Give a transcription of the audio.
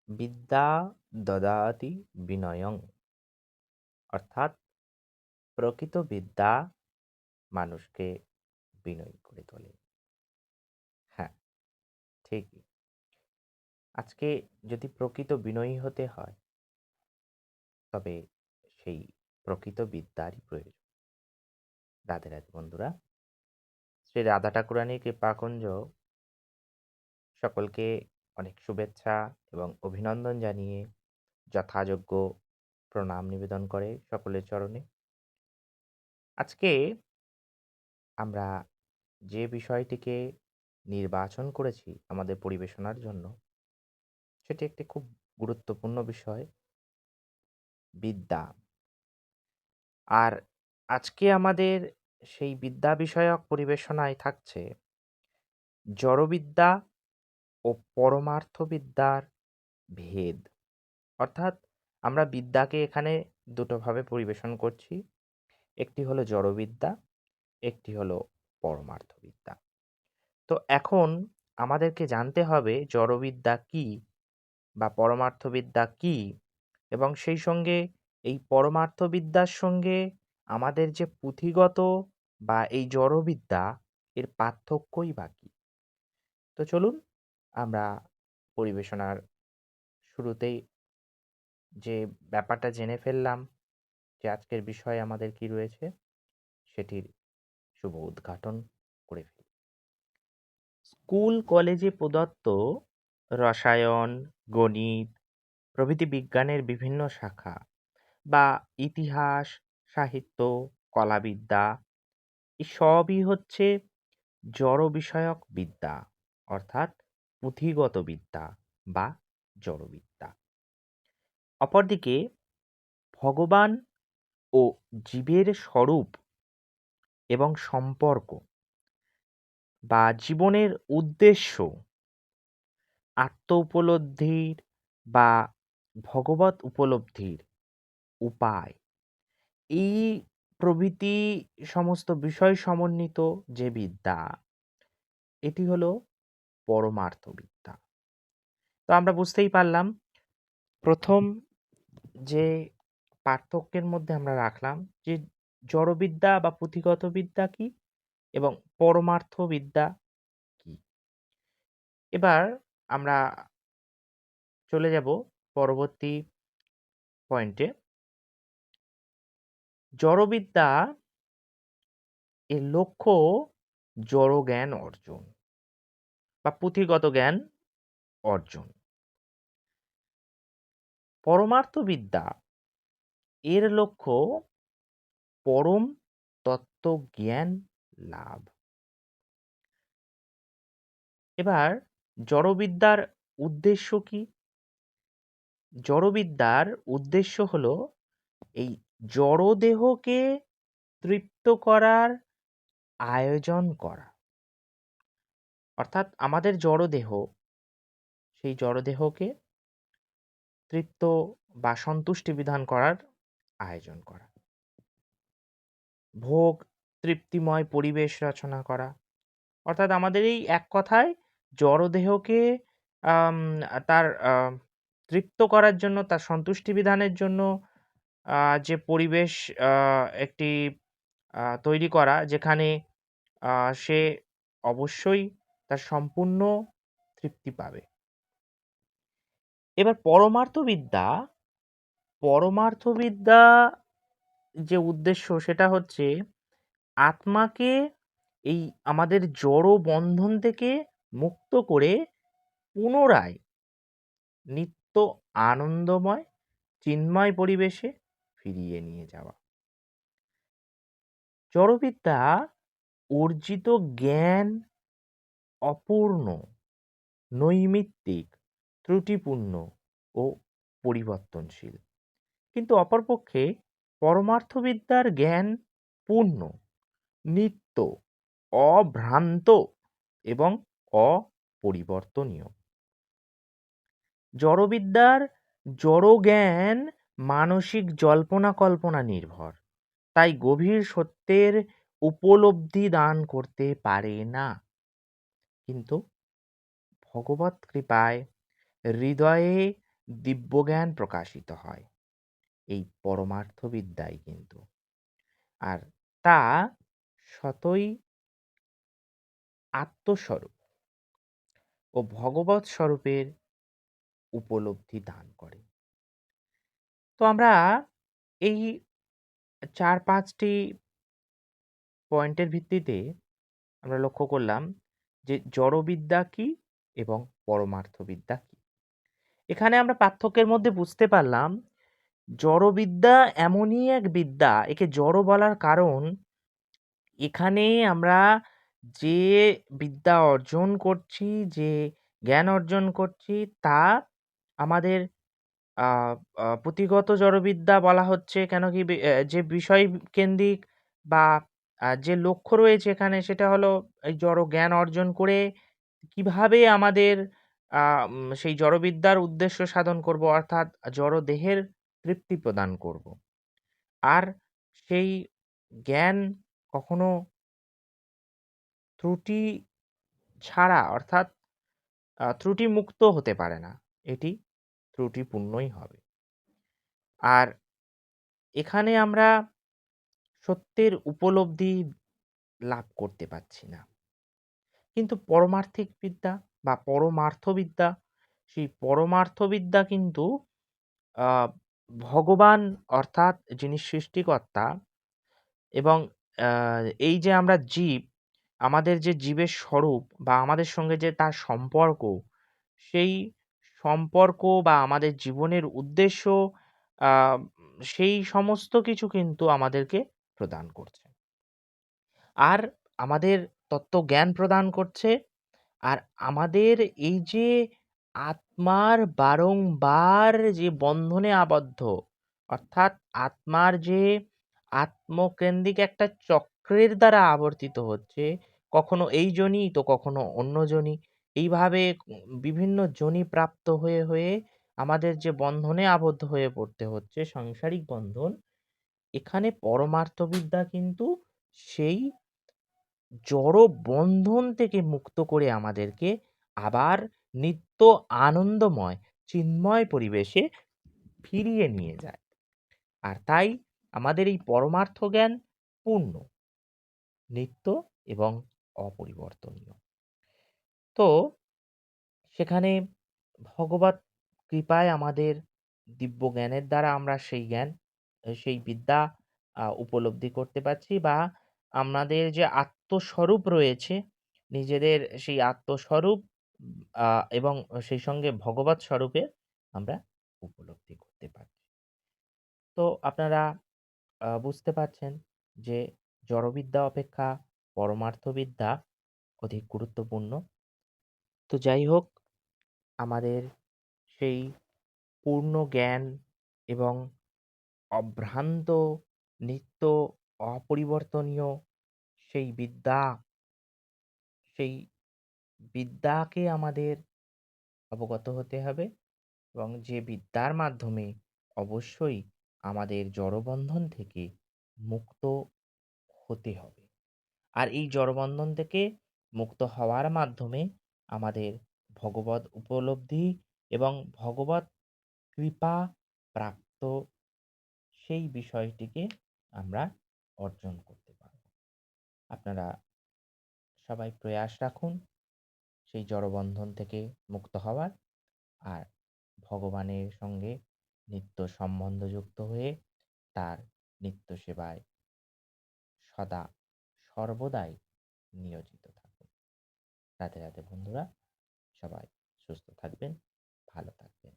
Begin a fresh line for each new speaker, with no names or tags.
বিদ্যা দদাতি বিনয়ং, অর্থাৎ প্রকৃত বিদ্যা মানুষকে বিনয়ী করে তোলে। হ্যাঁ, ঠিকই। আজকে যদি প্রকৃত বিনয়ী হতে হয়, তবে সেই প্রকৃত বিদ্যারই প্রয়োজন। রাধে রাধে বন্ধুরা। শ্রী রাধা ঠাকুরানীর কৃপাকুঞ্জ সকলকে অনেক শুভেচ্ছা এবং অভিনন্দন জানিয়ে যথাযোগ্য প্রণাম নিবেদন করে সকলের চরণে। আজকে আমরা যে বিষয়টিকে নির্বাচন করেছি আমাদের পরিবেশনার জন্য, সেটি একটি খুব গুরুত্বপূর্ণ বিষয়, বিদ্যা। আর আজকে আমাদের সেই বিদ্যা বিষয়ক পরিবেশনায় থাকছে জড়বিদ্যা ও পরমার্থবিদ্যার ভেদ। অর্থাৎ আমরা বিদ্যাকে এখানে দুটোভাবে পরিবেশন করছি, একটি হলো জড়বিদ্যা, একটি হলো পরমার্থবিদ্যা। তো এখন আমাদেরকে জানতে হবে জড়বিদ্যা কি বা পরমার্থবিদ্যা কি, এবং সেই সঙ্গে এই পরমার্থবিদ্যার সঙ্গে আমাদের যে পুঁথিগত বা এই জড়বিদ্যা এর পার্থক্যই বা কি। তো চলুন আমরা পরিবেশনার শুরুতেই যে ব্যাপারটা জেনে ফেললাম যে আজকের বিষয় আমাদের কি রয়েছে, সেটির শুভ উদ্ঘাটন করে ফেলি। স্কুল কলেজে প্রদত্ত রসায়ন, গণিত প্রভৃতি বিজ্ঞানের বিভিন্ন শাখা বা ইতিহাস, সাহিত্য, কলাবিদ্যা এই সবই হচ্ছে জড় বিষয়ক বিদ্যা, অর্থাৎ পুঁথিগত বিদ্যা বা জড়বিদ্যা। অপরদিকে ভগবান ও জীবের স্বরূপ এবং সম্পর্ক বা জীবনের উদ্দেশ্য, আত্ম উপলব্ধির বা ভগবত উপলব্ধির উপায়, এই প্রভৃতি সমস্ত বিষয় সমন্বিত যে বিদ্যা, এটি হলো পরমার্থ বিদ্যা। তো আমরা বুঝতেই পারলাম প্রথম যে পার্থক্যের মধ্যে আমরা রাখলাম যে জড়বিদ্যা বা পুঁথিগত বিদ্যা কি এবং পরমার্থ বিদ্যা কি। এবার আমরা চলে যাব পরবর্তী পয়েন্টে। জড়বিদ্যা এর লক্ষ্য জড় জ্ঞান অর্জন বা পুঁথিগত জ্ঞান অর্জন। পরমার্থ বিদ্যা এর লক্ষ্য পরম তত্ত্ব জ্ঞান লাভ। এবার জড়বিদ্যার উদ্দেশ্য কি? জড়বিদ্যার উদ্দেশ্য হলো এই জড়দেহকে তৃপ্ত করার আয়োজন করা। অর্থাৎ আমাদের জড়দেহ, সেই জড়দেহকে তৃপ্ত বা সন্তুষ্টি বিধান করার আয়োজন করা, ভোগ তৃপ্তিময় পরিবেশ রচনা করা। অর্থাৎ আমাদের এই এক কথায় জড়দেহকে তার তৃপ্ত করার জন্য, তার সন্তুষ্টি বিধানের জন্য যে পরিবেশ একটি তৈরি করা, যেখানে সে অবশ্যই তার সম্পূর্ণ তৃপ্তি পাবে। এবার পরমার্থবিদ্যা যে উদ্দেশ্য, সেটা হচ্ছে আত্মাকে এই আমাদের জড় বন্ধন থেকে মুক্ত করে পুনরায় নিত্য আনন্দময় চিন্ময় পরিবেশে ফিরিয়ে নিয়ে যাওয়া। জড়বিদ্যা অর্জিত জ্ঞান অপূর্ণ, নৈমিত্তিক, ত্রুটিপূর্ণ ও পরিবর্তনশীল। কিন্তু অপরপক্ষে পরমার্থবিদ্যার জ্ঞান পূর্ণ, নিত্য, অভ্রান্ত এবং অপরিবর্তনীয়। জড়বিদ্যার জড় জ্ঞান মানসিক জল্পনা কল্পনা নির্ভর, তাই গভীর সত্যের উপলব্ধি দান করতে পারে না। কিন্তু ভগবৎ কৃপায় হৃদয়ে দিব্যজ্ঞান প্রকাশিত হয় এই পরমার্থ বিদ্যায় কিন্তু। আর তা সতই আত্মস্বরূপ ও ভগবৎ স্বরূপের উপলব্ধি দান করে। তো আমরা এই ৪-৫টি পয়েন্টের ভিত্তিতে আমরা লক্ষ্য করলাম যে জড়বিদ্যা কি এবং পরমার্থবিদ্যা কি। এখানে আমরা পার্থক্যের মধ্যে বুঝতে পারলাম জড়বিদ্যা এমনই এক বিদ্যা, একে জড় বলার কারণ এখানে আমরা যে বিদ্যা অর্জন করছি, যে জ্ঞান অর্জন করছি তা আমাদের আ আ পুঁথিগত জড়বিদ্যা বলা হচ্ছে কেন কি যে বিষয় কেন্দ্রিক বা যে লক্ষ্য রয়েছে এখানে সেটা হলো এই জড় জ্ঞান অর্জন করে কিভাবে আমাদের সেই জড়বিদ্যার উদ্দেশ্য সাধন করব অর্থাৎ জড় দেহের তৃপ্তি প্রদান করব। আর সেই জ্ঞান কখনো ত্রুটি ছাড়া অর্থাৎ ত্রুটিমুক্ত হতে পারে না। এটি ত্রুটিপূর্ণই হবে। আর এখানে আমরা সত্যের উপলব্ধি লাভ করতে পারছি না। কিন্তু পরমার্থিক বিদ্যা বা পরমার্থবিদ্যা, সেই পরমার্থবিদ্যা কিন্তু আ ভগবান অর্থাৎ যিনি সৃষ্টিকর্তা এবং আ এই যে আমরা জীব, আমাদের যে জীবের স্বরূপ বা আমাদের সঙ্গে যে তার সম্পর্ক, সেই সম্পর্ক বা আমাদের জীবনের উদ্দেশ্য আ সেই সমস্ত কিছু কিন্তু আমাদেরকে প্রদান করছে। আর আমাদের তত্ত্বজ্ঞান প্রদান করছে। আর আমাদের এই যে আত্মার বারংবার যে বন্ধনে আবদ্ধ, অর্থাৎ আত্মার যে আত্মকেন্দ্রিক একটা চক্রের দ্বারা আবর্তিত হচ্ছে, কখনো এই যোনি তো কখনো অন্য যোনি। এইভাবে বিভিন্ন যোনি প্রাপ্ত হয়ে, হয়ে আমাদের যে বন্ধনে আবদ্ধ হয়ে পড়তে হচ্ছে সাংসারিক বন্ধন, এখানে পরমার্থবিদ্যা কিন্তু সেই জড় বন্ধন থেকে মুক্ত করে আমাদেরকে আবার নিত্য আনন্দময় চিন্ময় পরিবেশে ফিরিয়ে নিয়ে যায়। আর তাই আমাদের এই পরমার্থ জ্ঞান পূর্ণ, নিত্য এবং অপরিবর্তনীয়। তো সেখানে ভগবৎ কৃপায় আমাদের দিব্য জ্ঞানের দ্বারা আমরা সেই জ্ঞান, সেই বিদ্যা উপলব্ধি করতে পারছি বা আমাদের যে আত্মস্বরূপ রয়েছে, নিজেদের সেই আত্মস্বরূপ আ এবং সেই সঙ্গে ভগবৎ স্বরূপে আমরা উপলব্ধি করতে পারছি। তো আপনারা বুঝতে পারছেন যে জড়বিদ্যা অপেক্ষা পরমার্থবিদ্যা অধিক গুরুত্বপূর্ণ। তো যাই হোক, আমাদের সেই পূর্ণ জ্ঞান এবং অভ্রান্ত নিত্য অপরিবর্তনীয় সেই বিদ্যা, সেই বিদ্যাকে আমাদের অবগত হতে হবে এবং যে বিদ্যার মাধ্যমে অবশ্যই আমাদের জড়বন্ধন থেকে মুক্ত হতে হবে। আর এই জড়বন্ধন থেকে মুক্ত হওয়ার মাধ্যমে আমাদের ভগবৎ উপলব্ধি এবং ভগবৎ কৃপা প্রাপ্ত সেই বিষয়টিকে আমরা অর্জন করতে পারব। আপনারা সবাই প্রয়াস রাখুন সেই জড়বন্ধন থেকে মুক্ত হওয়ার, আর ভগবানের সঙ্গে নিত্য সম্বন্ধযুক্ত হয়ে তার নিত্য সেবায় সদা সর্বদাই নিয়োজিত থাকুন। রাধে রাধে বন্ধুরা, সবাই সুস্থ থাকবেন, ভালো থাকবেন।